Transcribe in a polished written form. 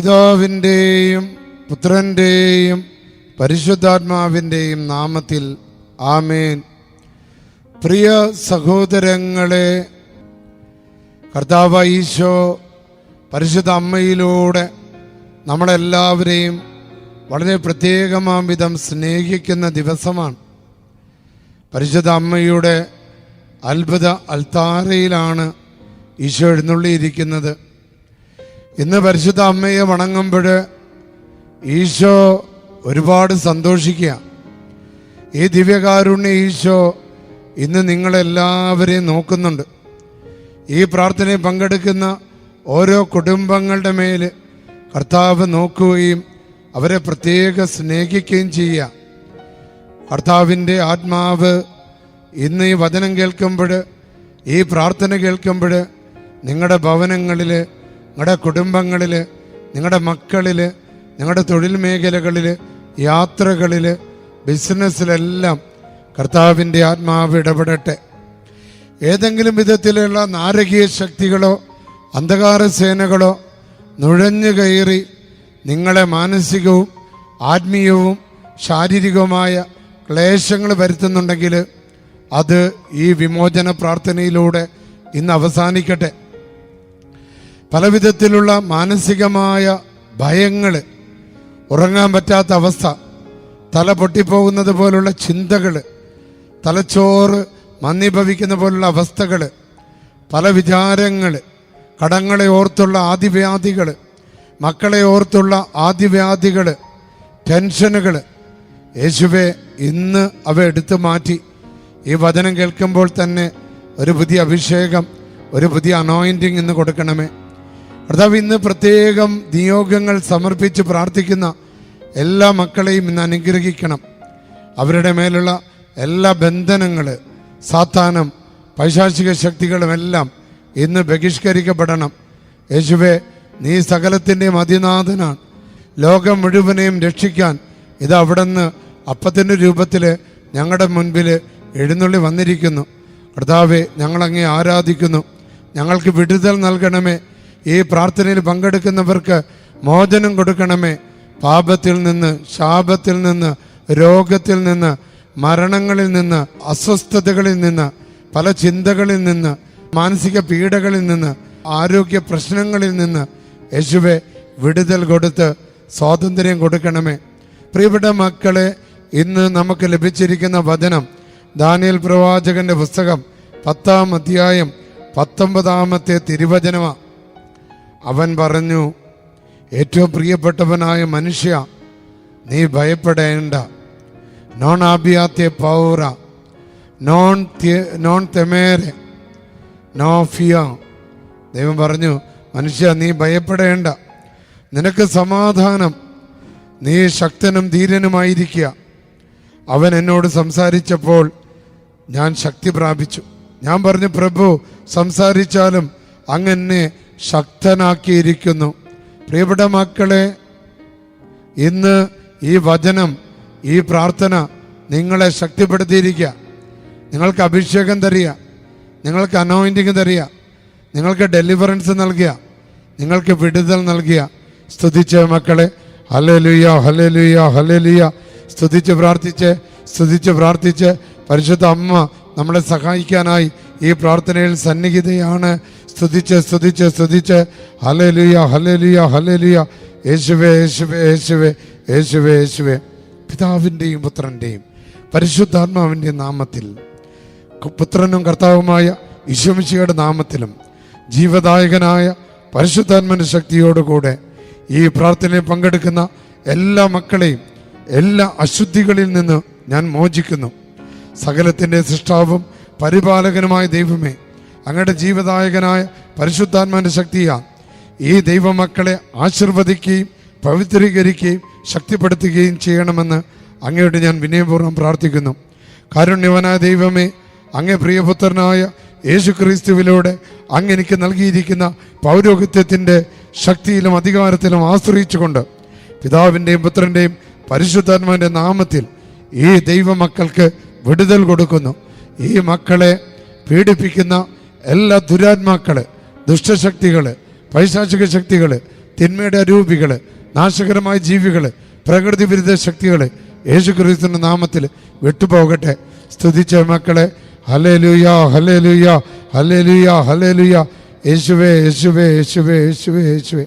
പിതാവിൻ്റെയും പുത്രൻ്റെയും പരിശുദ്ധാത്മാവിൻ്റെയും നാമത്തിൽ ആമേൻ. പ്രിയ സഹോദരങ്ങളെ, കർത്താവ് ഈശോ പരിശുദ്ധ അമ്മയിലൂടെ നമ്മളെല്ലാവരെയും വളരെ പ്രത്യേകമാം വിധം സ്നേഹിക്കുന്ന ദിവസമാണ്. പരിശുദ്ധ അമ്മയുടെ അത്ഭുത അൽത്താരയിലാണ് ഈശോ എഴുന്നള്ളിയിരിക്കുന്നത്. ഇന്ന് പരിശുദ്ധ അമ്മയെ വണങ്ങുമ്പോൾ ഈശോ ഒരുപാട് സന്തോഷിക്കുക. ഈ ദിവ്യകാരുണ്യ ഈശോ ഇന്ന് നിങ്ങളെല്ലാവരെയും നോക്കുന്നുണ്ട്. ഈ പ്രാർത്ഥനയിൽ പങ്കെടുക്കുന്ന ഓരോ കുടുംബങ്ങളുടെ മേൽ കർത്താവ് നോക്കുകയും അവരെ പ്രത്യേകം സ്നേഹിക്കുകയും ചെയ്യുക. കർത്താവിൻ്റെ ആത്മാവ് ഇന്ന് ഈ വചനം കേൾക്കുമ്പോൾ, ഈ പ്രാർത്ഥന കേൾക്കുമ്പോൾ നിങ്ങളുടെ ഭവനങ്ങളിൽ, നിങ്ങളുടെ കുടുംബങ്ങളിൽ, നിങ്ങളുടെ മക്കളിൽ, നിങ്ങളുടെ തൊഴിൽ മേഖലകളിൽ, യാത്രകളിൽ, ബിസിനസ്സിലെല്ലാം കർത്താവിൻ്റെ ആത്മാവ് ഇടപെടട്ടെ. ഏതെങ്കിലും വിധത്തിലുള്ള നാരകീയ ശക്തികളോ അന്ധകാര സേനകളോ നുഴഞ്ഞു കയറി നിങ്ങളെ മാനസികവും ആത്മീയവും ശാരീരികവുമായ ക്ലേശങ്ങൾ വരുത്തുന്നുണ്ടെങ്കിൽ അത് ഈ വിമോചന പ്രാർത്ഥനയിലൂടെ ഇന്ന് അവസാനിക്കട്ടെ. പല വിധത്തിലുള്ള മാനസികമായ ഭയങ്ങൾ, ഉറങ്ങാൻ പറ്റാത്ത അവസ്ഥ, തല പൊട്ടിപ്പോകുന്നത് പോലുള്ള ചിന്തകൾ, തലച്ചോറ് മന്ദീഭവിക്കുന്ന പോലുള്ള അവസ്ഥകൾ, പല വിചാരങ്ങൾ, കടങ്ങളെ ഓർത്തുള്ള ആദിവ്യാധികൾ, മക്കളെ ഓർത്തുള്ള ആദിവ്യാധികൾ, ടെൻഷനുകൾ, യേശുവേ ഇന്ന് അവ എടുത്തു മാറ്റി ഈ വചനം കേൾക്കുമ്പോൾ തന്നെ ഒരു പുതിയ അഭിഷേകം, ഒരു പുതിയ അനോയിൻറ്റിങ് ഇന്ന് കൊടുക്കണമേ. കർത്താവ് ഇന്ന് പ്രത്യേകം നിയോഗങ്ങൾ സമർപ്പിച്ച് പ്രാർത്ഥിക്കുന്ന എല്ലാ മക്കളെയും ഇന്ന് അനുഗ്രഹിക്കണം. അവരുടെ മേലുള്ള എല്ലാ ബന്ധനങ്ങൾ, സാത്താനം, പൈശാചിക ശക്തികളുമെല്ലാം ഇന്ന് ബഹിഷ്കരിക്കപ്പെടണം. യേശുവേ, നീ സകലത്തിൻ്റെയും അതിനാഥനാണ്. ലോകം മുഴുവനെയും രക്ഷിക്കാൻ ഇത് അവിടുന്ന് അപ്പത്തിൻ്റെ രൂപത്തിൽ ഞങ്ങളുടെ മുൻപിൽ എഴുന്നള്ളി വന്നിരിക്കുന്നു. കർത്താവെ, ഞങ്ങളങ്ങേ ആരാധിക്കുന്നു. ഞങ്ങൾക്ക് വിടുതൽ നൽകണമേ. ഈ പ്രാർത്ഥനയിൽ പങ്കെടുക്കുന്നവർക്ക് മോചനം കൊടുക്കണമേ. പാപത്തിൽ നിന്ന്, ശാപത്തിൽ നിന്ന്, രോഗത്തിൽ നിന്ന്, മരണങ്ങളിൽ നിന്ന്, അസ്വസ്ഥതകളിൽ നിന്ന്, പല ചിന്തകളിൽ നിന്ന്, മാനസിക പീഡകളിൽ നിന്ന്, ആരോഗ്യ പ്രശ്നങ്ങളിൽ നിന്ന് യേശുവെ വിടുതൽ കൊടുത്ത് സ്വാതന്ത്ര്യം കൊടുക്കണമേ. പ്രിയപ്പെട്ട മക്കളെ, ഇന്ന് നമുക്ക് ലഭിച്ചിരിക്കുന്ന വചനം ദാനിയേൽ പ്രവാചകന്റെ പുസ്തകം 10-ാം അധ്യായം 19-ാമത്തെ തിരുവചനമാണ്. അവൻ പറഞ്ഞു, ഏറ്റവും പ്രിയപ്പെട്ടവനായ മനുഷ്യ, നീ ഭയപ്പെടേണ്ട. നോൺ ആബിയാത്തെ പൗറ, നോൺ തെമേരെ, നോ ഫിയ. ദൈവം പറഞ്ഞു, മനുഷ്യ നീ ഭയപ്പെടേണ്ട, നിനക്ക് സമാധാനം, നീ ശക്തനും ധീരനുമായിരിക്കുക. അവൻ എന്നോട് സംസാരിച്ചപ്പോൾ ഞാൻ ശക്തി പ്രാപിച്ചു. ഞാൻ പറഞ്ഞു, പ്രഭു സംസാരിച്ചാലും അങ്ങ് എന്നെ ശക്തനാക്കിയിരിക്കുന്നു. പ്രിയപ്പെട്ട മക്കളെ, ഇന്ന് ഈ വചനം, ഈ പ്രാർത്ഥന നിങ്ങളെ ശക്തിപ്പെടുത്തിയിരിക്കുക. നിങ്ങൾക്ക് അഭിഷേകം തരിക, നിങ്ങൾക്ക് അനോയിൻറ്റിങ് തരിക, നിങ്ങൾക്ക് ഡെലിവറൻസ് നൽകുക, നിങ്ങൾക്ക് വിടുതൽ നൽകുക. സ്തുതിച്ച മക്കളെ, ഹല്ലേലൂയ, ഹല്ലേലൂയ, ഹല്ലേലൂയ. സ്തുതിച്ച് പ്രാർത്ഥിച്ച് പരിശുദ്ധ അമ്മ നമ്മളെ സഹായിക്കാനായി ഈ പ്രാർത്ഥനയിൽ സന്നിഹിതയാണ്. സ്തുതിച്ച് ഹല്ലേലൂയ, ഹല്ലേലൂയ, ഹല്ലേലൂയ. യേശുവേ, യേശുവേ, യേശുവേ, യേശുവേ, യേശുവേ. പിതാവിൻ്റെയും പുത്രൻ്റെയും പരിശുദ്ധാത്മാവിൻ്റെ നാമത്തിൽ, പുത്രനും കർത്താവുമായ ഈശോ മിശിഹായുടെ നാമത്തിലും ജീവദായകനായ പരിശുദ്ധാത്മാവിന്റെ ശക്തിയോടുകൂടെ ഈ പ്രാർത്ഥനയിൽ പങ്കെടുക്കുന്ന എല്ലാ മക്കളെയും എല്ലാ അശുദ്ധികളിൽ നിന്ന് ഞാൻ മോചിക്കുന്നു. സകലത്തിൻ്റെ സൃഷ്ടാവും പരിപാലകനുമായ ദൈവമേ, അങ്ങയുടെ ജീവദായകനായ പരിശുദ്ധാത്മാവിന്റെ ശക്തിയാൽ ഈ ദൈവമക്കളെ ആശീർവദിക്കുകയും പവിത്രീകരിക്കുകയും ശക്തിപ്പെടുത്തുകയും ചെയ്യണമെന്ന് അങ്ങയോട് ഞാൻ വിനയപൂർവ്വം പ്രാർത്ഥിക്കുന്നു. കാരുണ്യവനായ ദൈവമേ, അങ്ങേ പ്രിയപുത്രനായ യേശു ക്രിസ്തുവിലൂടെ അങ്ങ് എനിക്ക് നൽകിയിരിക്കുന്ന പൗരോഹിത്യത്തിൻ്റെ ശക്തിയിലും അധികാരത്തിലും ആശ്രയിച്ചുകൊണ്ട് പിതാവിൻ്റെയും പുത്രൻ്റെയും പരിശുദ്ധാത്മാവിൻ്റെ നാമത്തിൽ ഈ ദൈവമക്കൾക്ക് വിടുതൽ കൊടുക്കുന്നു. ഈ മക്കളെ പീഡിപ്പിക്കുന്ന എല്ലാ ദുരാത്മാക്കള്, ദുഷ്ടശക്തികള്, പൈശാചിക ശക്തികള്, തിന്മയുടെ അരൂപികൾ, നാശകരമായ ജീവികൾ, പ്രകൃതി വിരുദ്ധ ശക്തികൾ യേശു ക്രിസ്തുവിന്റെ നാമത്തിൽ വിട്ടുപോകട്ടെ. സ്തുതിച്ച മക്കളെ, ഹല്ലേലൂയ, ഹല്ലേലൂയ, ഹല്ലേലൂയ, ഹല്ലേലൂയ. യേശുവേ, യേശുവേ, യേശുവേ, യേശുവേ, യേശുവേ.